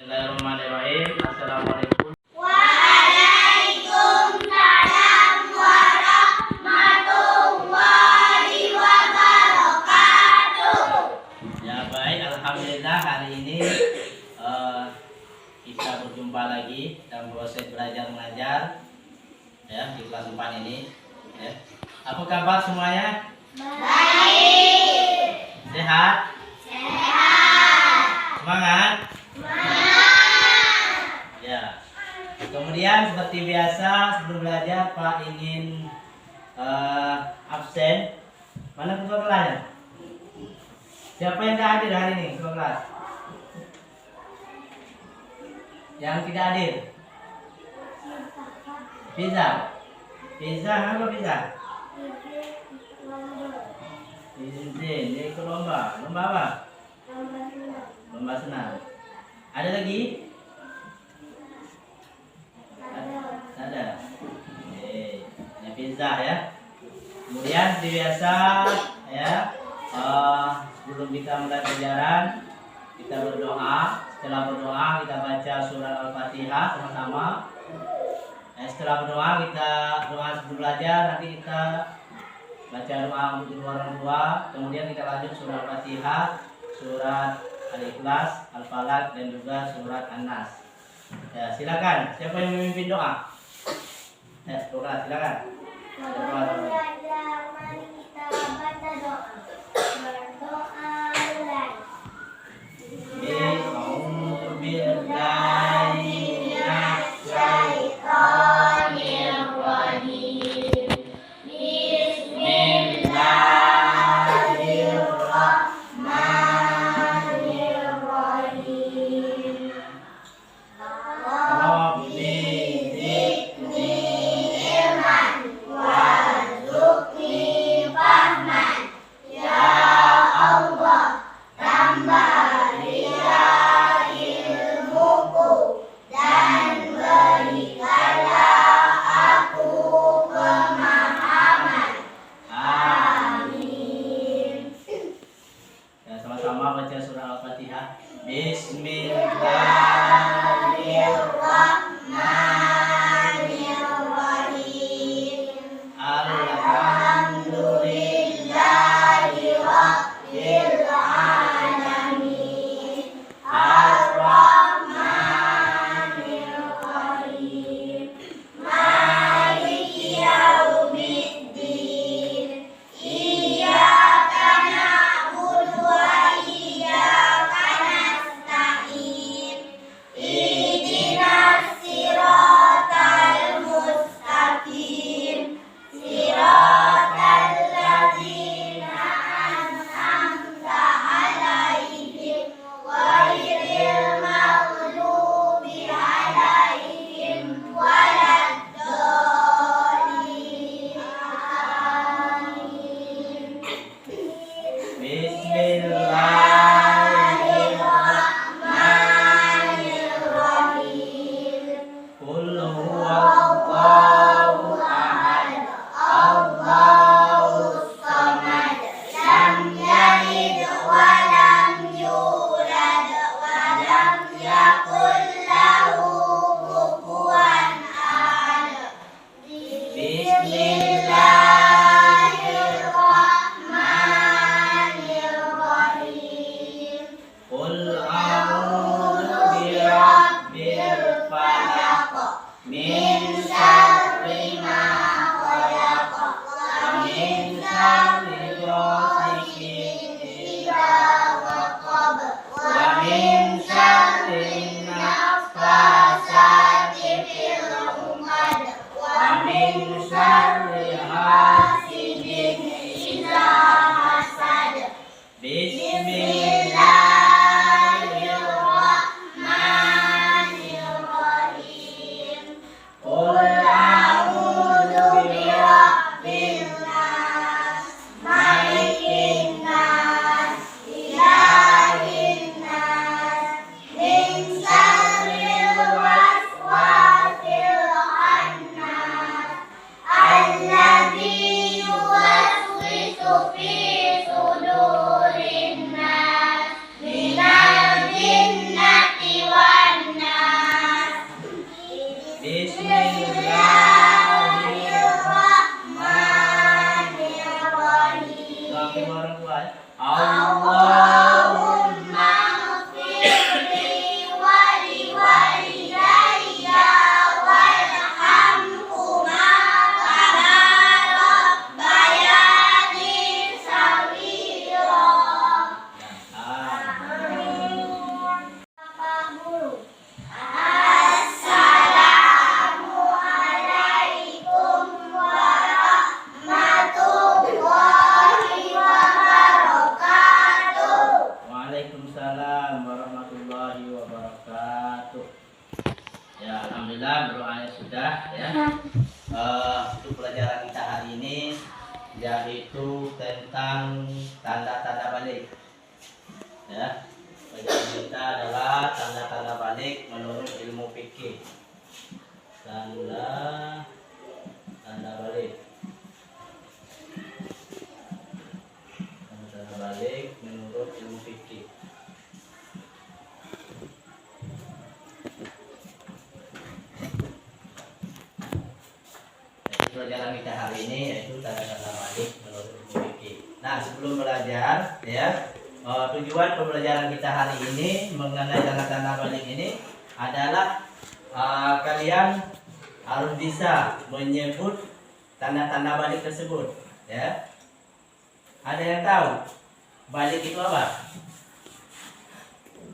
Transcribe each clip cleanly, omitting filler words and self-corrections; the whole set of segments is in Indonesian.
Bismillahirrahmanirrahim. Assalamualaikum. Waalaikumsalam warahmatullahi wabarakatuh. Ya baik, alhamdulillah hari ini kita berjumpa lagi dalam proses belajar mengajar ya di kelas 4 ini. Ya. Apa kabar semuanya? Baik. Sehat? Sehat. Semangat? Semangat. Ya. Kemudian seperti biasa sebelum belajar Pak ingin absen. Mana ketua kelasnya? Siapa yang tidak hadir hari ini ketua kelas? Yang tidak hadir? Pizza. Pizza apa pizza? Izin dia ikut lomba. Lomba apa? Lomba senam. Ada lagi? Ada. Oke. Ini pizza ya. Kemudian seperti biasa ya. Sebelum kita mulai pelajaran kita berdoa. Setelah berdoa kita baca surat Al-Fatihah sama-sama. Setelah berdoa kita doa sebelum belajar, nanti kita baca doa untuk kedua orang tua, kemudian kita lanjut surat Al-Fatihah, surat Al-Ikhlas, Al-Falaq dan juga surat An-Nas. Ya, silakan. Siapa yang memimpin doa? Doa silakan. Mari kita baca doa. Berdoa mulai. sama orang tua ya. Allahumma ighfirli wa liwalidayya warhamhuma kama rabbayani shaghira. Bapak Guru. Assalamualaikum warahmatullahi wabarakatuh. Waalaikumsalam warahmatullahi wabarakatuh. Ya, alhamdulillah berdoanya sudah ya. Untuk pelajaran kita hari ini yaitu tentang tanda-tanda balik. Ya. Pelajaran kita adalah tanda-tanda balik menurut ilmu fikih. Tanda balik. Tanda balik menurut ilmu fikih. Pelajaran kita hari ini yaitu tanda-tanda balik menurut ilmu fikih. Nah, sebelum belajar ya, tujuan pembelajaran kita hari ini mengenai tanda-tanda balik ini adalah kalian harus bisa menyebut tanda-tanda balik tersebut ya. Ada yang tahu balik itu apa?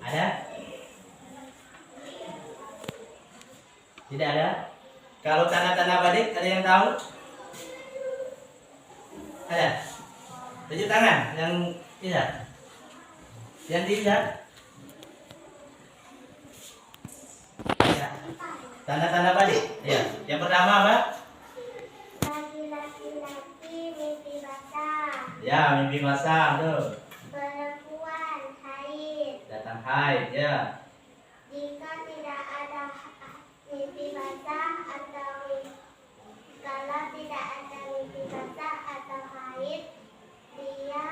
Ada? Tidak ada? Kalau tanda-tanda balik ada yang tahu? Ada? Tunjuk tangan yang tidak. Yang tidak? Ya. Tanda-tanda balik. Ya. Yang pertama apa? Laki-laki mimpi basah. Ya, mimpi basah tuh. Perempuan haid. Datang haid ya. Jika tidak ada mimpi basah atau kalau tidak ada mimpi basah atau haid, dia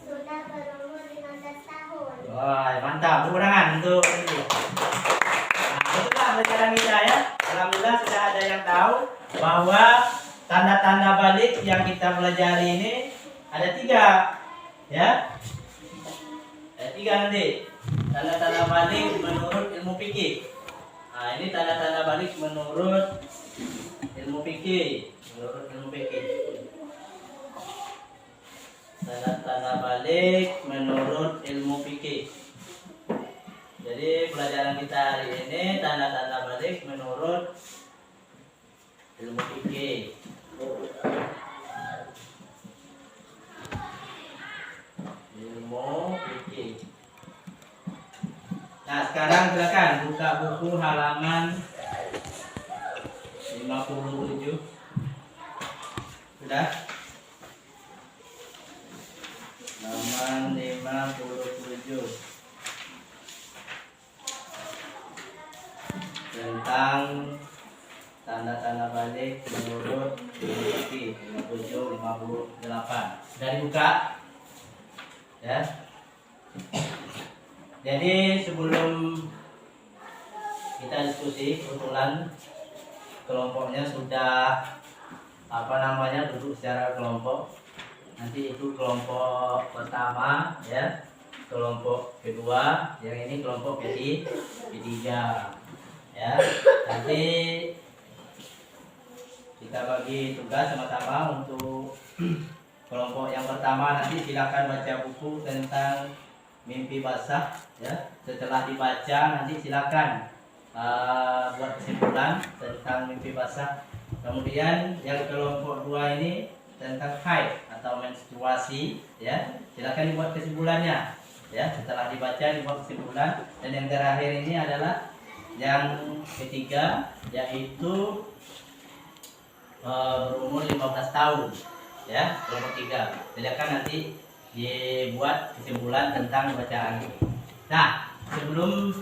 sudah berumur 15 tahun. Wah, mantap. Tepuk tangan untuk ini. Nah, itulah pelajaran kita ya. Alhamdulillah sudah ada yang tahu bahwa tanda-tanda balik yang kita pelajari ini ada 3 ya. Ada 3 nanti. Tanda-tanda balik menurut ilmu fikih. Nah, ini tanda-tanda balik menurut ilmu fikih. Menurut ilmu fikih. Tanda-tanda balik menurut ilmu fikih. Jadi pelajaran kita hari ini tanda-tanda balik menurut ilmu fikih. Ilmu fikih. Nah, sekarang silakan buka buku halaman 57. Sudah? Halaman 57 tentang tanda-tanda balik menurut ilmu fikih 57 58. Sudah dibuka? Ya. Jadi sebelum kita diskusi, kebetulan kelompoknya sudah duduk secara kelompok. Nanti itu kelompok pertama ya, kelompok kedua, yang ini kelompok ketiga ya. Nanti kita bagi tugas sama-sama untuk kelompok yang pertama. Nanti silakan baca buku tentang mimpi basah ya. Setelah dibaca nanti silakan buat kesimpulan tentang mimpi basah. Kemudian yang kelompok 2 ini tentang haid atau menstruasi ya, silakan dibuat kesimpulannya ya. Setelah dibaca dibuat kesimpulan. Dan yang terakhir ini adalah yang ketiga, yaitu berumur 15 tahun ya, kelompok 3. Silakan nanti dibuat kesimpulan tentang bacaan. Nah, sebelum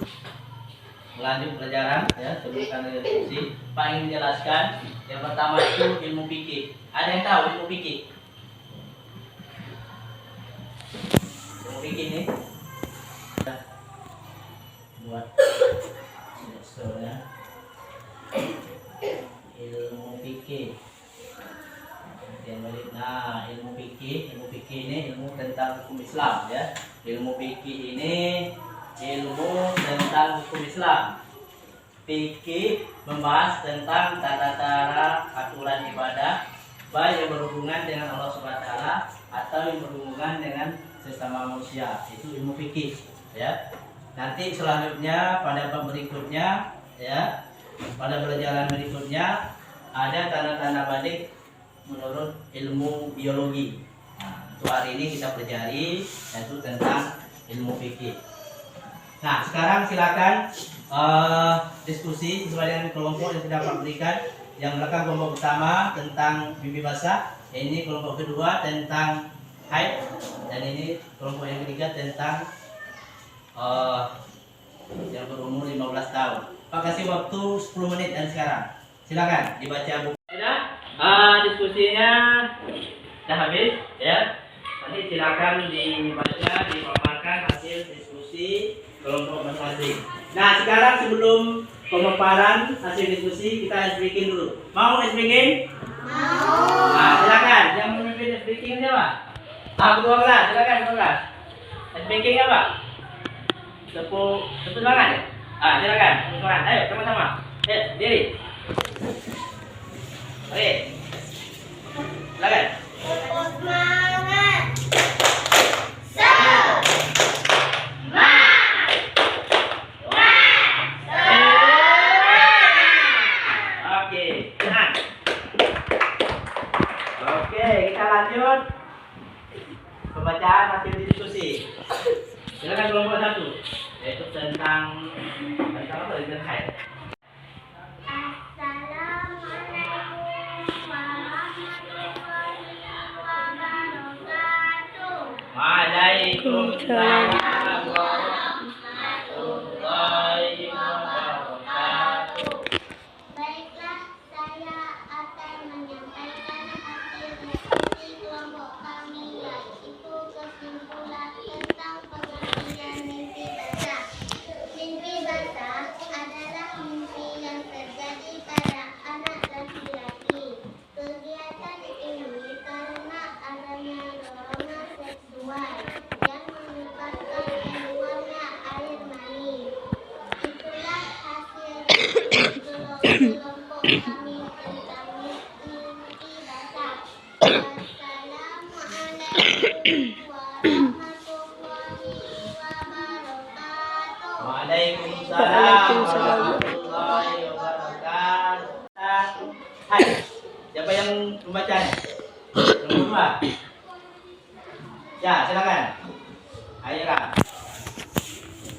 melanjut pelajaran ya, sebelum kami diskusi, Pak ingin menjelaskan yang pertama itu ilmu fikih. Ada yang tahu ilmu fikih? Ilmu fikih ini buat ya. Ilmu fikih. Nah, ilmu fikih ini ilmu tentang hukum Islam ya. Ilmu fikih ini ilmu tentang hukum Islam. Fikih membahas tentang tata cara aturan ibadah baik yang berhubungan dengan Allah Subhanahu wa taala atau yang berhubungan dengan sesama manusia. Itu ilmu fikih ya. Nanti selanjutnya pada bab berikutnya ya, pada pelajaran berikutnya ada tanda-tanda balik menurut ilmu biologi. Nah, untuk hari ini kita pelajari yaitu tentang ilmu fikih. Nah, sekarang silakan diskusi sesuai dengan kelompok yang sudah Pak berikan. Yang belakang kelompok pertama tentang mimpi basah, ini kelompok kedua tentang haid, dan ini kelompok yang ketiga tentang yang berumur 15 tahun. Pak kasih waktu 10 menit dan sekarang silakan dibaca buku. Diskusinya sudah habis ya. Nanti silakan dibaca, dipaparkan hasil diskusi kelompok masing-masing. Nah, sekarang sebelum pemaparan hasil diskusi kita speaking dulu. Mau speaking? Mau. Nah, silakan. Yang memimpin speaking siapa? Ketua kelas, silakan ketua kelas. Speaking apa? Tepuk tangan ya? Silakan. Silakan. Ayo sama-sama. Diri. Oke. Silakan. Semangat. Oke, kita lanjut pembacaan hasil diskusi. Silakan kelompok satu, yaitu tentang apa? Tentang haid. Assalamualaikum warahmatullahi wabarakatuh. Waalaikumsalam warahmatullahi wabarakatuh. Baiklah, saya akan menyampaikan hasil diskusi kelompok kami, yaitu kesimpulan tentang pengertian mimpi basah. Mimpi basah adalah mimpi yang terjadi pada anak laki-laki. Kegiatan ini karena adanya dorongan seksual yang menyebabkan keluarnya air mani. Itulah hasil kelompok kami tentang mimpi basah. Wassalamualaikum warahmatullahi wabarakatuh. Waalaikumsalam warahmatullahi wabarakatuh. Hai, siapa yang membacanya? Yang kedua. Ya, silakan. Aira.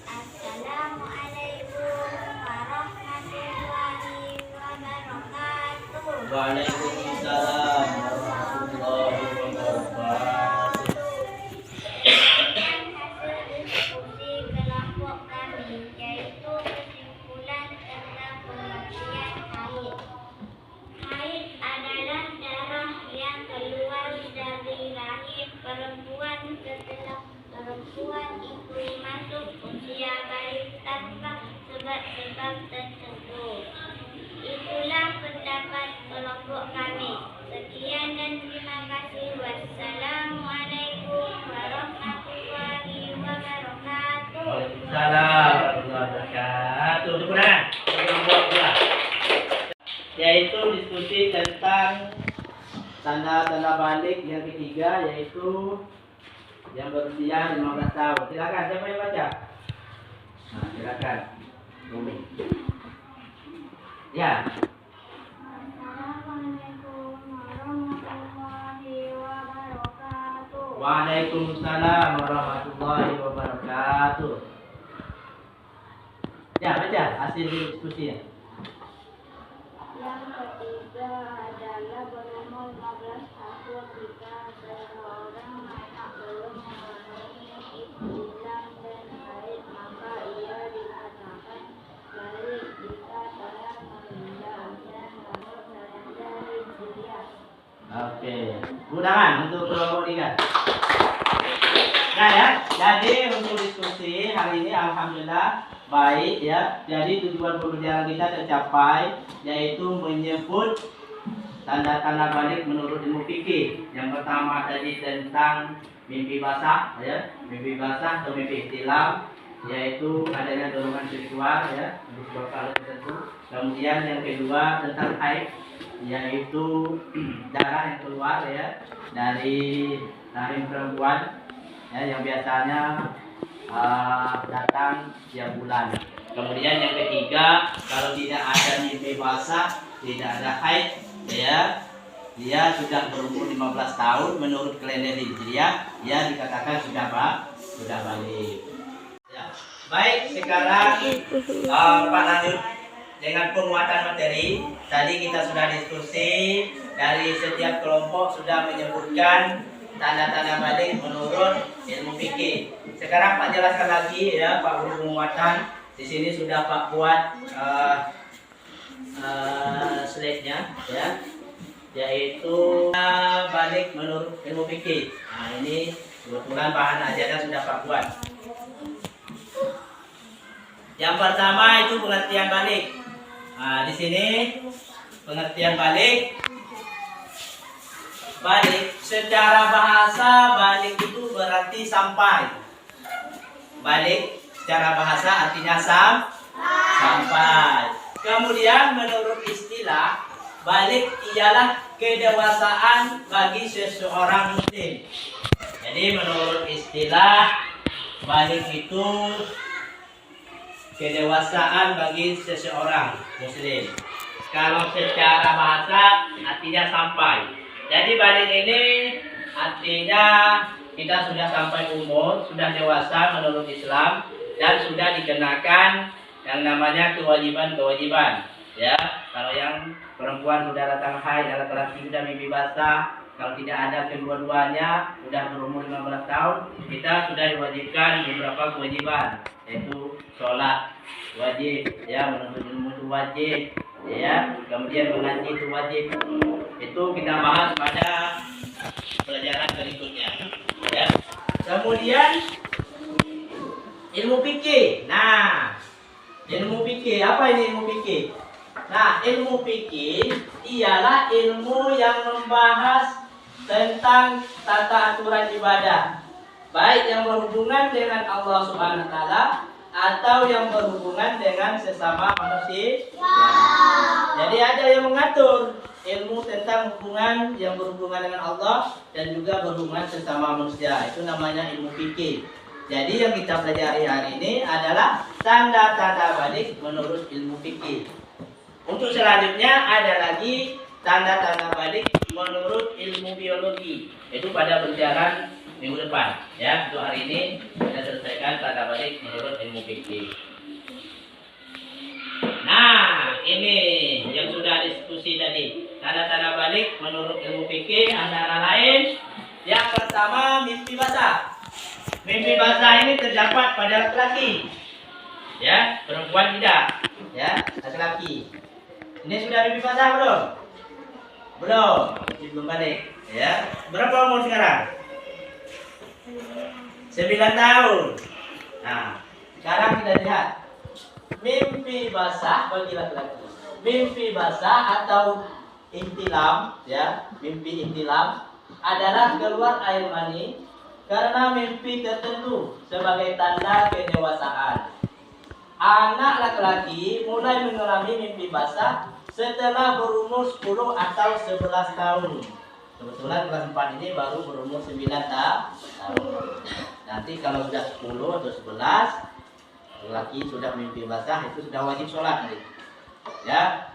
Assalamualaikum warahmatullahi wabarakatuh. Waalaikumsalam warahmatullahi wabarakatuh. Sekian hasil diskusi kelompok kami, yaitu kesimpulan tentang pengertian haid. Haid adalah darah yang keluar dari rahim perempuan setelah perempuan itu masuk usia balik tanpa sebab-sebab tertentu. Itulah pendapat kelompok kami. Sekian dan terima kasih. Wassalamualaikum warahmatullahi wabarakatuh. Waalaikumsalam warahmatullahi wabarakatuh. Dukungan kelompok dua, yaitu diskusi tentang tanda-tanda balik yang ketiga, yaitu yang berusia 15 tahun. Silakan, siapa yang baca? Nah, silakan. Rumi. Ya. Assalamualaikum warahmatullahi wabarakatuh. Waalaikumsalam warahmatullahi wabarakatuh. Ya, baca hasil diskusinya. Yang ketiga adalah berumur 15 tahun jika seseorang anak belum memenuhi bulan dan haid, maka ia dikatakan balik jika telah meninggal dan menurut kalender Hijriah. Oke, undangan untuk kelompok 3. Nah ya, jadi untuk diskusi hari ini alhamdulillah baik ya. Jadi tujuan pembelajaran kita tercapai, yaitu menyebut tanda-tanda balik menurut ilmu fikih. Yang pertama tadi tentang mimpi basah, ya, mimpi basah atau mimpi ihtilam, yaitu adanya dorongan seksual, ya, untuk sebuah kali tertentu. Kemudian yang kedua tentang haid, yaitu darah yang keluar, ya, dari rahim perempuan, ya, yang biasanya datang tiap bulan. Kemudian yang ketiga, kalau tidak ada mimpi basah, tidak ada haid, ya, dia sudah berumur 15 tahun menurut kalender Hijriah, ya dikatakan sudah balik. Ya. Baik, sekarang Pak lanjut dengan penguatan materi. Tadi kita sudah diskusi, dari setiap kelompok sudah menyebutkan tanda-tanda balik menurut ilmu fikih. Sekarang Pak jelaskan lagi, ya, Pak guru penguatan. Di sini sudah Pak buat slide-nya, ya, yaitu balik menurut ilmu fikih. Nah, ini kebetulan bahan ajarnya sudah Pak buat. Yang pertama itu pengertian balik. Nah, di sini pengertian balik. Balik secara bahasa, balik itu berarti sampai. Balik secara bahasa artinya sampai. Kemudian menurut istilah, balik ialah kedewasaan bagi seseorang muslim. Jadi menurut istilah, balik itu kedewasaan bagi seseorang muslim. Kalau secara bahasa artinya sampai. Jadi balik ini artinya kita sudah sampai umur, sudah dewasa menurut Islam, dan sudah dikenakan yang namanya kewajiban-kewajiban. Ya, kalau yang perempuan sudah datang haid, laki-laki sudah mimpi basah, kalau tidak ada kedua-duanya, sudah berumur 15 tahun, kita sudah diwajibkan beberapa kewajiban, yaitu sholat wajib, ya, menuntut ilmu itu wajib, ya, kemudian mengaji itu wajib. Itu kita bahas pada pelajaran berikutnya, ya. Kemudian ilmu fikih. Nah, ilmu fikih, apa ini ilmu fikih? Nah, ilmu fikih ialah ilmu yang membahas tentang tata aturan ibadah, baik yang berhubungan dengan Allah Subhanahu wa taala atau yang berhubungan dengan sesama manusia. Jadi ada yang mengatur ilmu tentang hubungan yang berhubungan dengan Allah dan juga berhubungan sesama manusia. Itu namanya ilmu fikih. Jadi yang kita pelajari hari ini adalah tanda-tanda balik menurut ilmu fikih. Untuk selanjutnya ada lagi tanda-tanda balik menurut ilmu biologi. Itu pada pelajaran minggu depan, ya. Untuk hari ini kita selesaikan tanda balik menurut ilmu fikih. Nah, ini yang sudah diskusi tadi. Tanda-tanda balik menurut ilmu fikih antara lain, yang pertama mimpi basah. Mimpi basah ini terdapat pada laki-laki, ya, perempuan tidak, ya, laki-laki. Ini sudah mimpi basah belum? Belum balik, ya. Berapa umur sekarang? 9 tahun. Nah, sekarang kita lihat mimpi basah bagi laki-laki. Mimpi basah atau ihtilam, ya, mimpi ihtilam adalah keluar air mani karena mimpi tertentu sebagai tanda kedewasaan. Anak laki-laki mulai mengalami mimpi basah setelah berumur 10 atau 11 tahun. Kebetulan kelas 4 ini baru berumur 9 tahun. Nanti kalau sudah 10 atau 11, laki sudah mimpi basah, itu sudah wajib sholat nanti. Ya,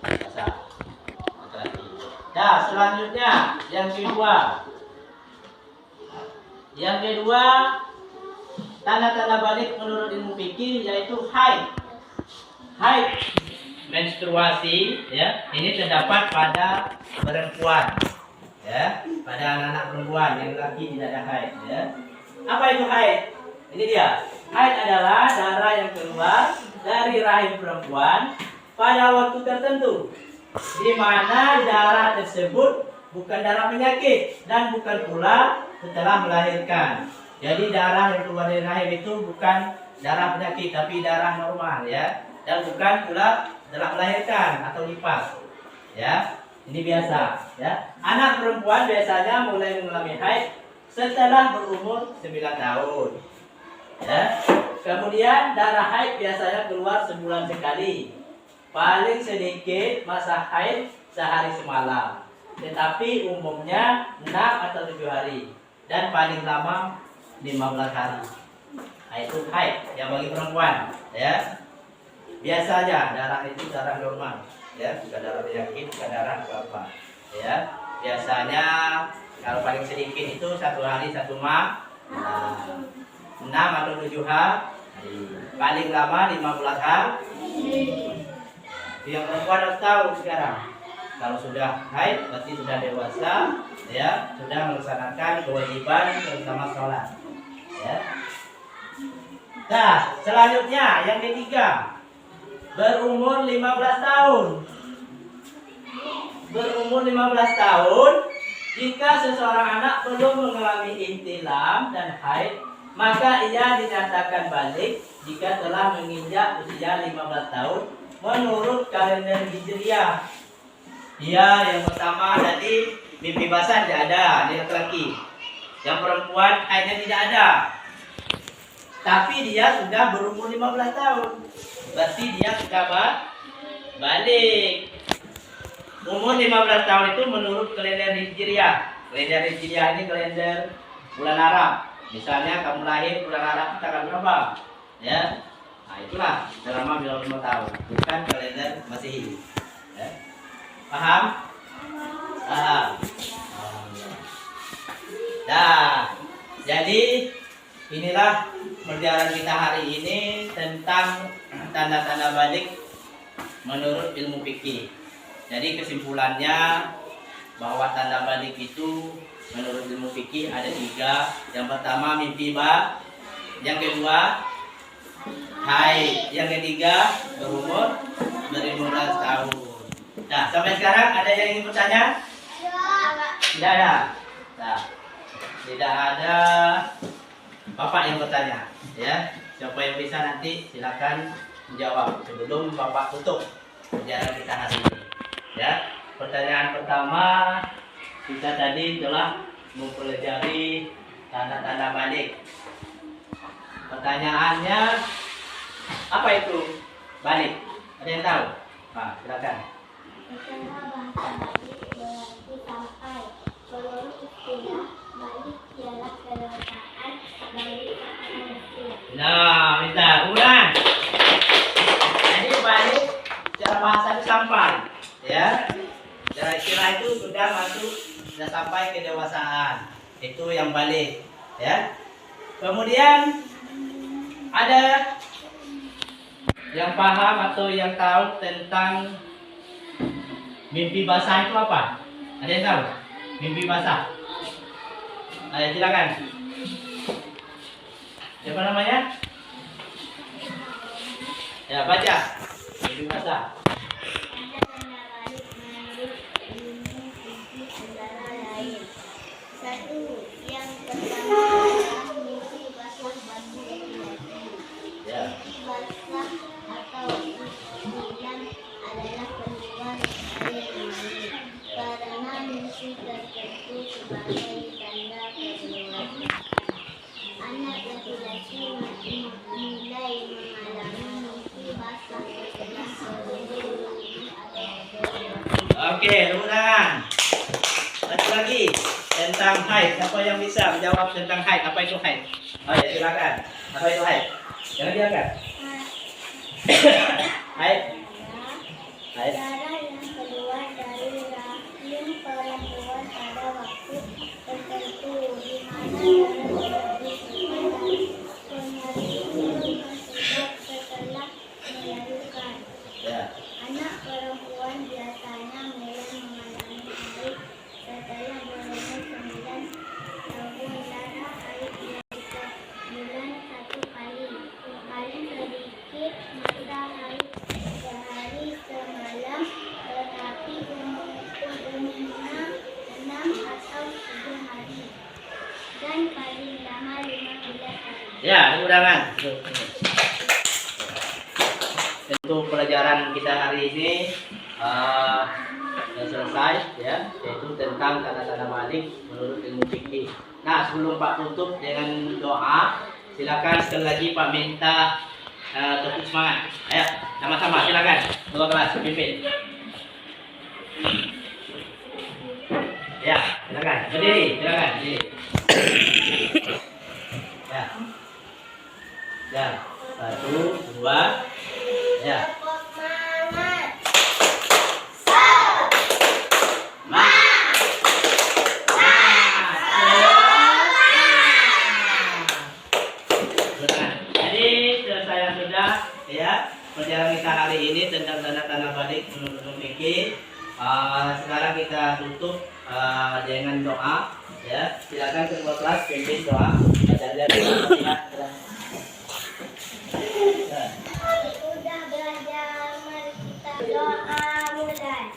basah laki-laki. Nah, selanjutnya yang kedua. Yang kedua, tanda-tanda balik menurut ilmu fikih yaitu haid. Haid, menstruasi, ya, ini terdapat pada perempuan, ya, pada anak-anak perempuan. Yang laki tidak ada haid, ya. Apa itu haid? Ini dia. Haid adalah darah yang keluar dari rahim perempuan pada waktu tertentu, di mana darah tersebut bukan darah penyakit dan bukan pula setelah melahirkan. Jadi darah yang keluar dari rahim itu bukan darah penyakit tapi darah normal, ya, dan bukan pula setelah melahirkan atau nifas, ya. Ini biasa, ya. Anak perempuan biasanya mulai mengalami haid setelah berumur 9 tahun. Ya. Kemudian darah haid biasanya keluar sebulan sekali. Paling sedikit masa haid sehari semalam. Tetapi umumnya 6 atau 7 hari. Dan paling lama 15 hari. Nah, itu haid yang bagi perempuan, ya. Biasa aja, darah itu darah normal, ya, bukan darah penyakit, bukan darah apa, ya. Biasanya kalau paling sedikit itu 1 hari 1 malam, 6 atau 7 hari, paling lama 15 hari. Yang perempuan harus tahu sekarang, kalau sudah haid berarti sudah dewasa, ya, sudah melaksanakan kewajiban terutama sholat, ya. Nah, selanjutnya yang ketiga, berumur 15 tahun. Berumur 15 tahun, jika seseorang anak belum mengalami intilam dan haid, maka ia dinyatakan balik jika telah menginjak usia 15 tahun menurut kalender Hijriah. Dia yang pertama tadi mimpi basah tidak ada, dia laki-laki. Yang perempuan haidnya tidak ada. Tapi dia sudah berumur 15 tahun. Berarti dia sudah balik. Umur 15 tahun itu menurut kalender Hijriah. Kalender Hijriah ini kalender bulan Arab. Misalnya kamu lahir bulan Arab tanggal berapa? Ya. Nah, itulah selama 15 tahun, bukan kalender Masehi. Ya. Paham? Paham. Nah, jadi inilah pelajaran kita hari ini tentang tanda-tanda balik menurut ilmu fikih. Jadi kesimpulannya bahwa tanda balik itu menurut ilmu fikih ada 3. Yang pertama mimpi yang kedua haid, yang ketiga berumur 15 tahun. Nah, sampai sekarang ada yang ingin bertanya? Tidak ada. Nah, tidak ada. Bapak yang bertanya, ya. Siapa yang bisa nanti silakan menjawab sebelum Bapak tutup pelajaran kita hari ini. Ya, pertanyaan pertama kita tadi telah mempelajari tanda-tanda balik. Pertanyaannya, apa itu balik? Ada yang tahu? Nah, silakan. Setelah bahasa balik berarti sampai. Menurut istilah balik ialah kedewasaan balik manusia. Nah, minta ulang. Jadi balik secara bahasa itu sampai. Ya, secara istilah itu sudah masuk, sudah sampai ke kedewasaan. Itu yang balik, ya. Kemudian ada yang paham atau yang tahu tentang mimpi basah itu apa? Ada yang tahu? Mimpi basah. Ayo silakan. Siapa namanya? Ya, baca. Mimpi basah. Satu, yang pertama adalah mimpi basah bagi laki-laki. Ya. Mimpi basah atau impian adalah keluar air mani karena mimpi tertentu sebagai tanda kedewasaan. Anak laki-laki mulai mengalami mimpi basah setelah berumur 5 atau 7. Oke, ulangan. Satu lagi tentang haid. Siapa yang bisa menjawab tentang haid? Apa itu haid? Oh ya, silakan. Apa itu haid? Jangan diangkat. Haid. Haid. Darah yang keluar dari rahim perempuan pada waktu tertentu di mana darah menjadi penyakit tersebut setelah melahirkan. Ya. Anak perempuan biasanya mulai mengalami haid setelah berumur 9 tahun. Darah haid setiap bulan 1 kali. Paling sedikit masa haid sehari semalam, tetapi umumnya 6 atau 7 hari. Dan paling lama 15 hari. Ya, ulangan. Untuk pelajaran kita hari ini sudah selesai ya, yaitu tentang tanda-tanda balik menurut ilmu fikih. Nah, sebelum Pak tutup dengan doa, silakan sekali lagi Pak minta tepuk semangat. Ayo, sama-sama silakan. Dua kelas pimpin. Ya, silakan. Berdiri, silakan. Berdiri. Ya. Ya, 1, 2. Ya. Perjalanan kita hari ini tentang tanda-tanda balik menurut fikih. Sekarang kita tutup dengan doa. Ya, silakan kedua kelas pimpin doa. Sudah belajar, mari kita doa mulai.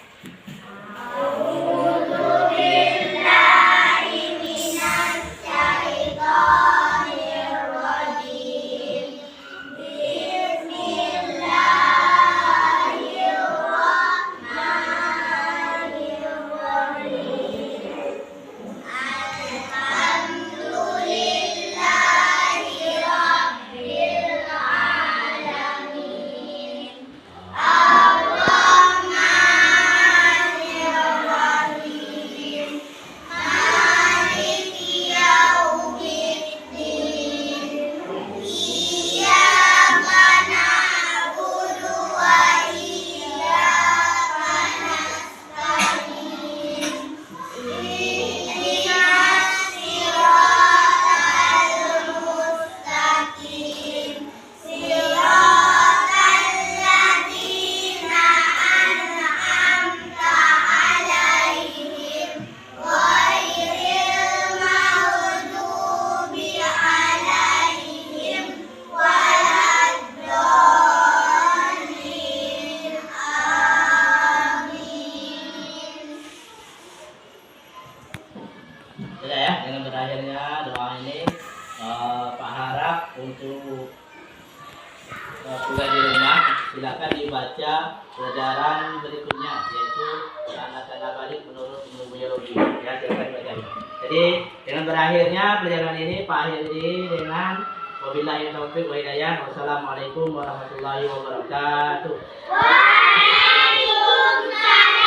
Sudah ya, dengan berakhirnya doa ini, Pak harap untuk kuliah di rumah silakan dibaca pelajaran berikutnya, yaitu tanda-tanda balik menurut ilmu biologi. Ya, silakan dibaca. Jadi dengan berakhirnya pelajaran ini, Pak akhiri dengan wabillahi taufiq wa hidayah. Wassalamualaikum warahmatullahi wabarakatuh. Waalaikumsalam.